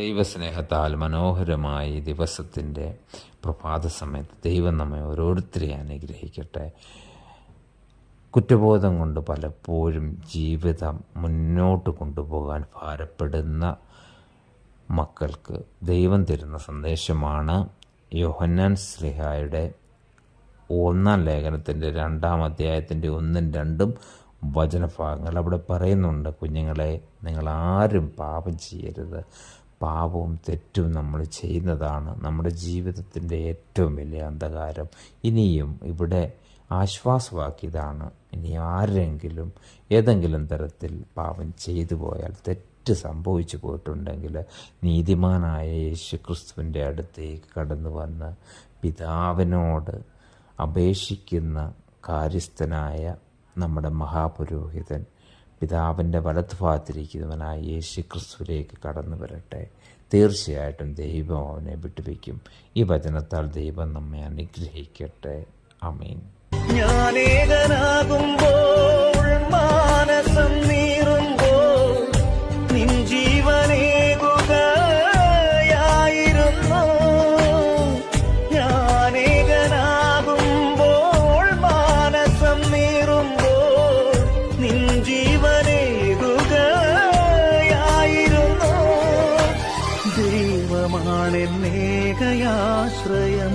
ദൈവസ്നേഹത്താൽ മനോഹരമായി ദിവസത്തിൻ്റെ പ്രഭാത സമയത്ത് ദൈവം നമ്മെ ഓരോരുത്തരെയും അനുഗ്രഹിക്കട്ടെ. കുറ്റബോധം കൊണ്ട് പലപ്പോഴും ജീവിതം മുന്നോട്ട് കൊണ്ടുപോകാൻ ഭാരപ്പെടുന്ന മക്കൾക്ക് ദൈവം തരുന്ന സന്ദേശമാണ് യോഹന്നാൻ ശ്ലീഹായുടെ 1-ാം ലേഖനത്തിൻ്റെ 2-ാം അധ്യായത്തിൻ്റെ 1-ഉം 2-ഉം വചനഭാഗങ്ങൾ. അവിടെ പറയുന്നുണ്ട്, കുഞ്ഞുങ്ങളെ, നിങ്ങളാരും പാപം ചെയ്യരുത്. പാപവും തെറ്റും നമ്മൾ ചെയ്യുന്നതാണ് നമ്മുടെ ജീവിതത്തിൻ്റെ ഏറ്റവും വലിയ അന്ധകാരം. ഇനിയും ഇവിടെ ആശ്വാസവാക്കിയതാണ്, ഇനി ആരെങ്കിലും ഏതെങ്കിലും തരത്തിൽ പാപം ചെയ്തു പോയാൽ, തെറ്റ് സംഭവിച്ചു പോയിട്ടുണ്ടെങ്കിൽ നീതിമാനായ യേശുക്രിസ്തുവിൻ്റെ അടുത്തേക്ക് കടന്നു വന്ന് പിതാവിനോട് അപേക്ഷിക്കുന്ന കാര്യസ്ഥനായ നമ്മുടെ മഹാപുരോഹിതൻ, പിതാവിൻ്റെ വലത്തുഭാഗത്തിരിക്കുന്നവനായ യേശുക്രിസ്തുവിലേക്ക് കടന്നു വരട്ടെ. തീർച്ചയായിട്ടും ദൈവം അവനെ വിട്ടുവയ്ക്കും. ഈ വചനത്താൽ ദൈവം നമ്മെ അനുഗ്രഹിക്കട്ടെ. ആമേൻ. ഞാനേകനാകുമ്പോൾ മാനസം നീറുമ്പോൾ നിൻ ജീവനേകുകയായിരുന്നു. ഞാനേകനാകുമ്പോൾ മാനസം നീറുമ്പോൾ നിൻ ജീവനേകുകയായിരുന്നു. ദൈവമാണെന്നേകയാശ്രയം.